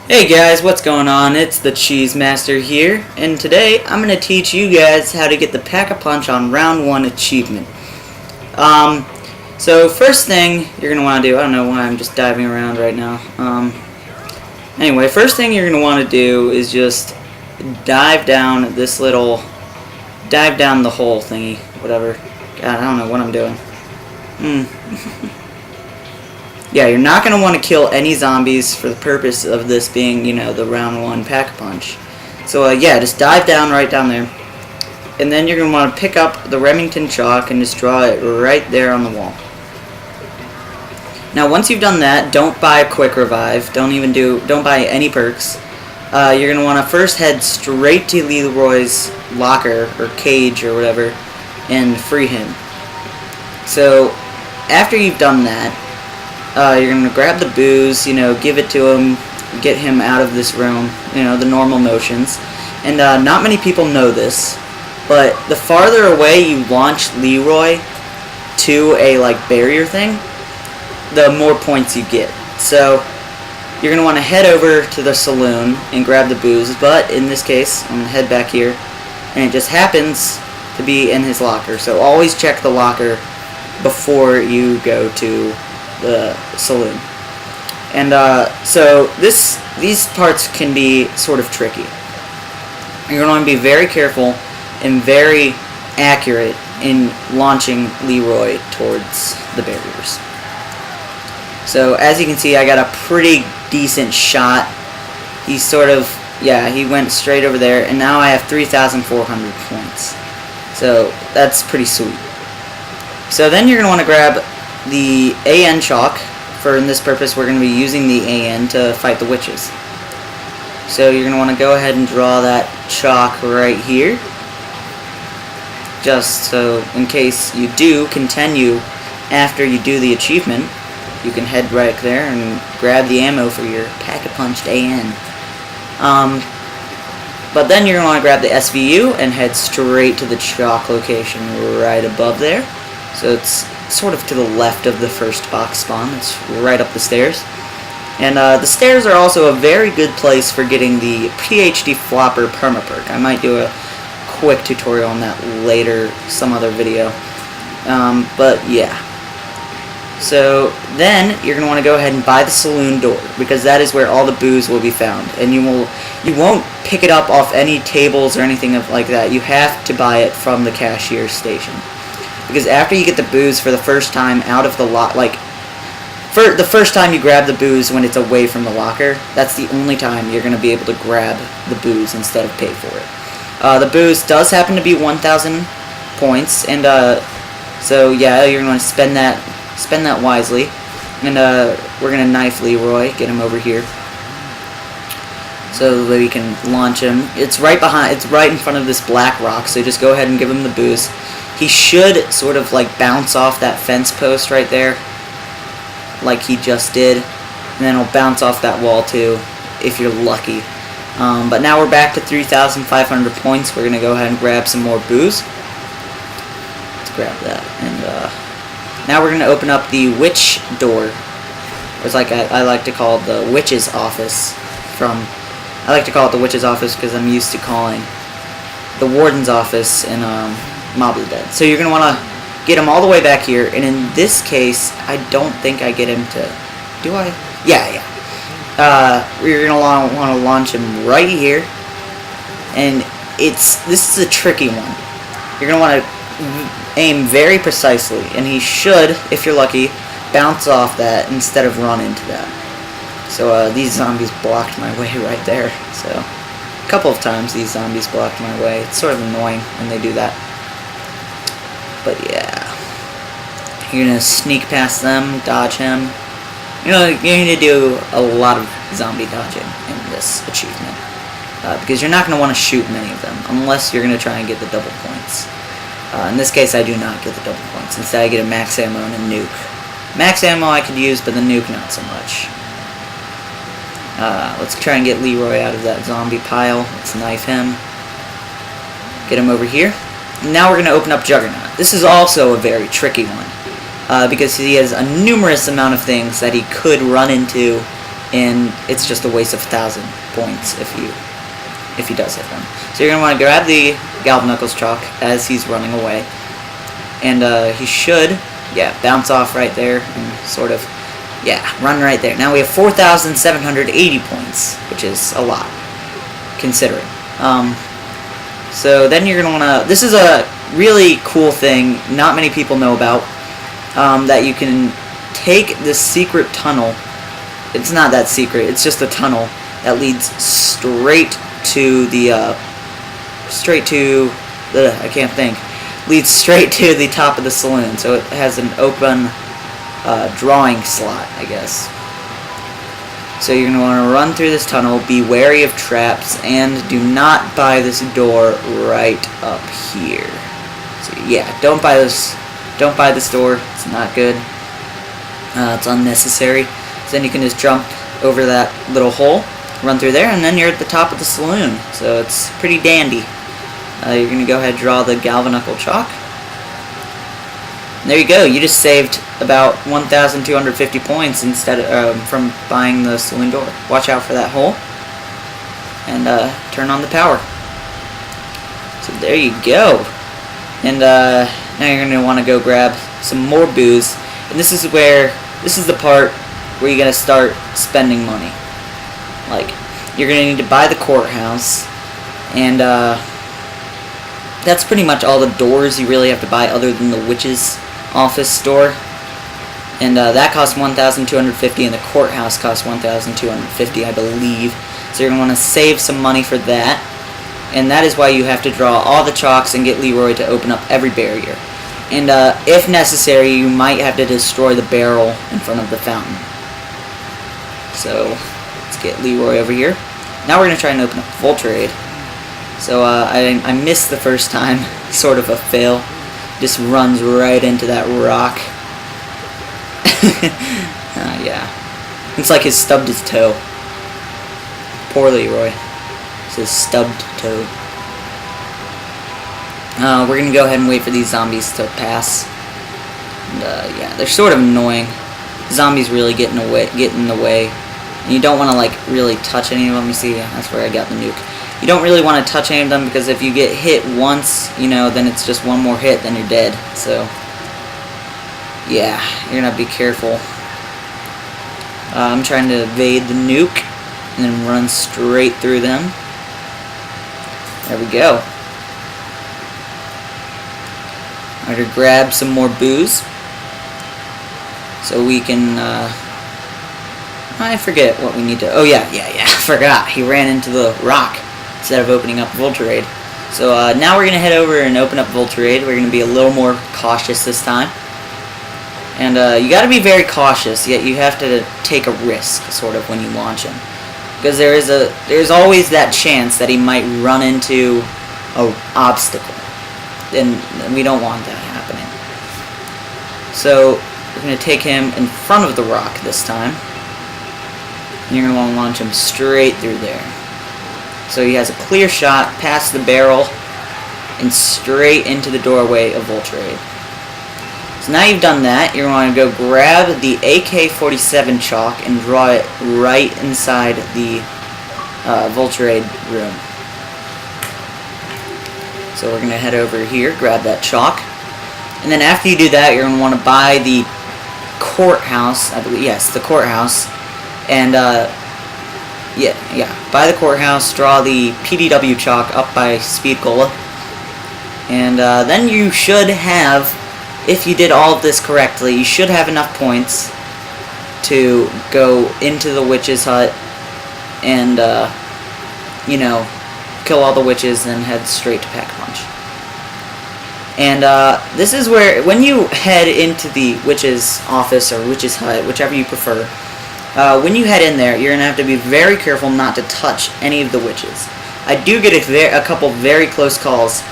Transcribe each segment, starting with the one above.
Hey guys, what's going on? It's the Cheese Master here, and today I'm going to teach you guys how to get the Pack-a-Punch on round 1 achievement. So first thing you're going to want to do, I don't know why I'm just diving around right now. Anyway, first thing you're going to want to do is just dive down the hole thingy, whatever. God, I don't know what I'm doing. Yeah, you're not going to want to kill any zombies for the purpose of this being, the round 1 Pack-a-Punch. So, yeah, just dive down right down there. And then you're going to want to pick up the Remington chalk and just draw it right there on the wall. Now, once you've done that, don't buy a quick revive. Don't buy any perks. You're going to want to first head straight to Leroy's locker, or cage, or whatever, and free him. So, after you've done that, you're going to grab the booze, give it to him, get him out of this room, the normal motions. And not many people know this, but the farther away you launch Leroy to a, barrier thing, the more points you get. So, you're going to want to head over to the saloon and grab the booze, but in this case, I'm going to head back here, and it just happens to be in his locker. So, always check the locker before you go to the saloon. And so these parts can be sort of tricky. You're going to want to be very careful and very accurate in launching Leroy towards the barriers. So as you can see, I got a pretty decent shot. He he went straight over there, and now I have 3,400 points. So that's pretty sweet. So then you're going to want to grab the AN chalk. For in this purpose, we're going to be using the AN to fight the witches. So you're going to want to go ahead and draw that chalk right here, just so in case you do continue after you do the achievement, you can head right there and grab the ammo for your Pack-a-Punched AN. But then you're going to want to grab the SVU and head straight to the chalk location right above there. So it's sort of to the left of the first box spawn. It's right up the stairs. And the stairs are also a very good place for getting the PhD Flopper permaperk. I might do a quick tutorial on that later, some other video. But yeah. So then you're going to want to go ahead and buy the saloon door, because that is where all the booze will be found. And you won't pick it up off any tables or anything like that. You have to buy it from the cashier station. Because after you get the booze for the first time out of the lot, for the first time you grab the booze when it's away from the locker, that's the only time you're going to be able to grab the booze instead of pay for it. The booze does happen to be 1,000 points, and so yeah, you're going to spend that wisely. And we're going to knife Leroy, get him over here, so that we can launch him. It's right in front of this black rock, so just go ahead and give him the booze. He should sort of bounce off that fence post right there, like he just did, and then he'll bounce off that wall too, if you're lucky. But now we're back to 3,500 points. We're gonna go ahead and grab some more booze. Let's grab that, and now we're gonna open up the witch door. It's I like to call it the witch's office. I like to call it the witch's office because I'm used to calling the warden's office in Mob of the Dead. So you're going to want to get him all the way back here, and in this case, I don't think I get him to... Do I? Yeah. You're going to want to launch him right here, and this is a tricky one. You're going to want to aim very precisely, and he should, if you're lucky, bounce off that instead of run into that. So these zombies blocked my way right there. So a couple of times these zombies blocked my way. It's sort of annoying when they do that. But yeah, you're gonna sneak past them, dodge him. You're gonna do a lot of zombie dodging in this achievement, because you're not gonna want to shoot many of them unless you're gonna try and get the double points. In this case, I do not get the double points. Instead, I get a max ammo and a nuke. Max ammo I could use, but the nuke not so much. Let's try and get Leroy out of that zombie pile. Let's knife him. Get him over here. Now we're going to open up Juggernaut. This is also a very tricky one, because he has a numerous amount of things that he could run into and it's just a waste of 1,000 points if he does hit them. So you're going to want to grab the Galvaknuckles chalk as he's running away, and he should, yeah, bounce off right there and sort of, yeah, run right there. Now we have 4,780 points, which is a lot, considering. So then you're going to want to, this is a really cool thing not many people know about, that you can take this secret tunnel. It's not that secret, it's just a tunnel that leads straight to the, I can't think, leads straight to the top of the saloon. So it has an open drawing slot, I guess. So you're going to want to run through this tunnel, be wary of traps, and do not buy this door right up here. So yeah, don't buy this door, it's not good. It's unnecessary. So then you can just jump over that little hole, run through there, and then you're at the top of the saloon. So it's pretty dandy. You're going to go ahead and draw the Galvaknuckle chalk. And there you go, you just saved about 1,250 points instead of, from buying the saloon door. Watch out for that hole, and turn on the power. So there you go. And now you're going to want to go grab some more booze. And this is the part where you're going to start spending money. Like, you're going to need to buy the courthouse, and that's pretty much all the doors you really have to buy other than the witch's office door. And that costs 1,250, and the courthouse costs 1,250, I believe. So you're going to want to save some money for that. And that is why you have to draw all the chalks and get Leroy to open up every barrier. And if necessary, you might have to destroy the barrel in front of the fountain. So let's get Leroy over here. Now we're going to try and open up Voltorade. So I missed the first time, sort of a fail. Just runs right into that rock. Yeah. It's like he stubbed his toe. Poor Leroy. It's his stubbed toe. We're going to go ahead and wait for these zombies to pass. And, yeah, they're sort of annoying. Zombies really get in the way. And you don't want to, like, really touch any of them. You see, that's where I got the nuke. You don't really want to touch any of them, because if you get hit once, you know, then it's just one more hit, then you're dead. So, yeah, you're going to be careful. I'm trying to evade the nuke and then run straight through them. There we go. I'm going to grab some more booze so we can, I forget what we need to, oh yeah, I forgot. He ran into the rock instead of opening up Voltorade. So now we're going to head over and open up Voltorade. We're going to be a little more cautious this time. And you got to be very cautious, yet you have to take a risk, sort of, when you launch him. Because there's always that chance that he might run into an obstacle. And we don't want that happening. So we're going to take him in front of the rock this time. And you're going to want to launch him straight through there. So he has a clear shot past the barrel and straight into the doorway of Voltorade. So now you've done that, you're going to go grab the AK-47 chalk and draw it right inside the Voltorade room. So we're going to head over here, grab that chalk, and then after you do that, you're going to want to buy the courthouse, I believe, yes, the courthouse, and buy the courthouse, draw the PDW chalk up by Speed Cola, and then you should have, if you did all of this correctly, you should have enough points to go into the witch's hut and, you know, kill all the witches and head straight to Pack-a-Punch. And this is where, when you head into the witch's office or witch's hut, whichever you prefer, when you head in there, you're going to have to be very careful not to touch any of the witches. I do get a couple very close calls,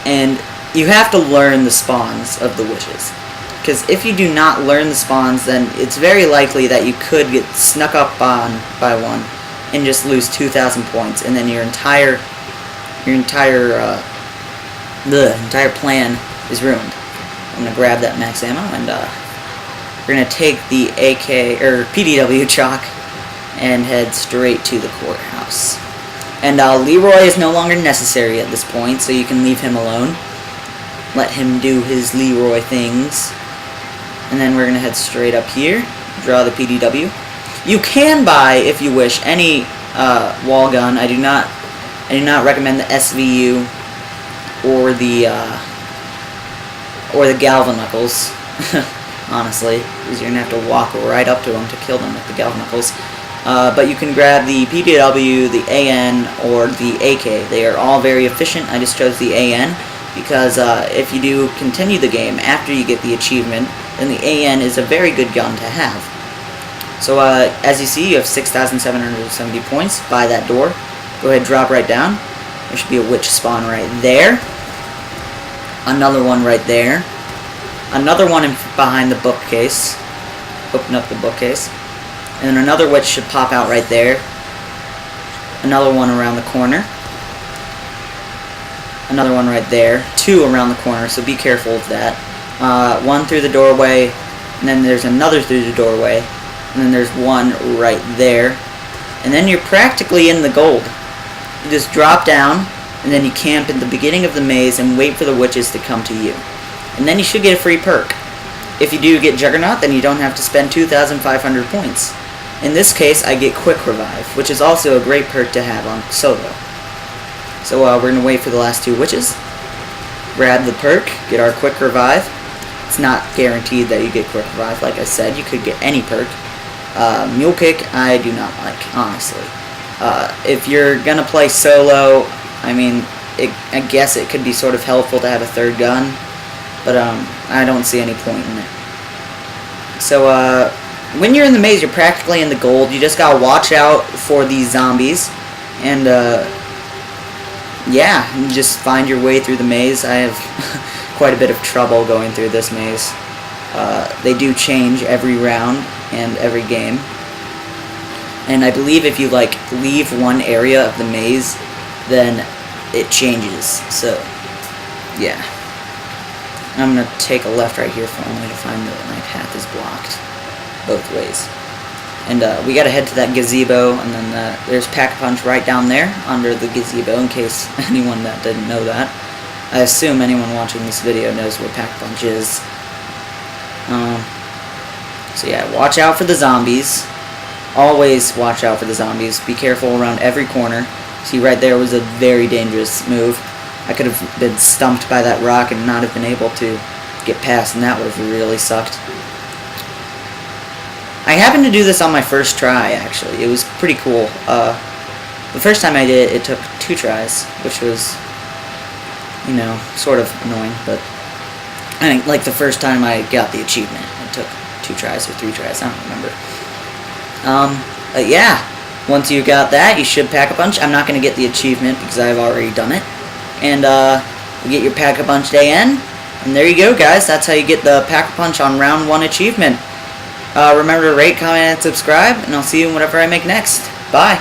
and you have to learn the spawns of the witches. Because if you do not learn the spawns, then it's very likely that you could get snuck up on by one and just lose 2,000 points, and then your entire plan is ruined. I'm gonna grab that max ammo, and we're gonna take the AK or PDW chalk and head straight to the courthouse. And Leroy is no longer necessary at this point, so you can leave him alone. Let him do his Leroy things. And then we're going to head straight up here, draw the PDW. You can buy, if you wish, any wall gun. I do not recommend the SVU or the Galvanuckles, honestly, because you're going to have to walk right up to them to kill them with the Galvanuckles. But you can grab the PDW, the AN, or the AK. They are all very efficient. I just chose the AN because if you do continue the game after you get the achievement, then the AN is a very good gun to have. So as you see, you have 6,770 points by that door. Go ahead and drop right down. There should be a witch spawn right there. Another one right there. Another one behind the bookcase. Open up the bookcase. And then another witch should pop out right there. Another one around the corner. Another one right there. Two around the corner, so be careful of that. One through the doorway, and then there's another through the doorway, and then there's one right there. And then you're practically in the gold. You just drop down, and then you camp at the beginning of the maze and wait for the witches to come to you. And then you should get a free perk. If you do get Juggernaut, then you don't have to spend 2,500 points. In this case, I get Quick Revive, which is also a great perk to have on solo. So we're going to wait for the last two witches. Grab the perk, get our Quick Revive. It's not guaranteed that you get Quick Revive. Like I said, you could get any perk. Mule Kick, I do not like, honestly. If you're going to play solo, I mean, I guess it could be sort of helpful to have a third gun, but I don't see any point in it. So, when you're in the maze, you're practically in the gold. You just gotta watch out for these zombies, and yeah, you just find your way through the maze. I have quite a bit of trouble going through this maze. They do change every round and every game, and I believe if you like leave one area of the maze, then it changes. So yeah, I'm gonna take a left right here for only to find that my path is blocked both ways. And we gotta head to that gazebo, and then there's Pack-a-Punch right down there under the gazebo, in case anyone that didn't know that. I assume anyone watching this video knows what Pack-a-Punch is. So yeah, watch out for the zombies. Always watch out for the zombies. Be careful around every corner. See, right there was a very dangerous move. I could have been stumped by that rock and not have been able to get past, and that would have really sucked. I happened to do this on my first try, actually. It was pretty cool. The first time I did it, it took 2 tries, which was, you know, sort of annoying, but I think, like, the first time I got the achievement, it took 2 tries or 3 tries, I don't remember. But yeah, once you got that, you should Pack-a-Punch. I'm not going to get the achievement because I've already done it. And, you get your Pack-a-Punch AN, and there you go, guys. That's how you get the Pack-a-Punch on round 1 achievement. Remember to rate, comment, and subscribe, and I'll see you whenever I make next. Bye.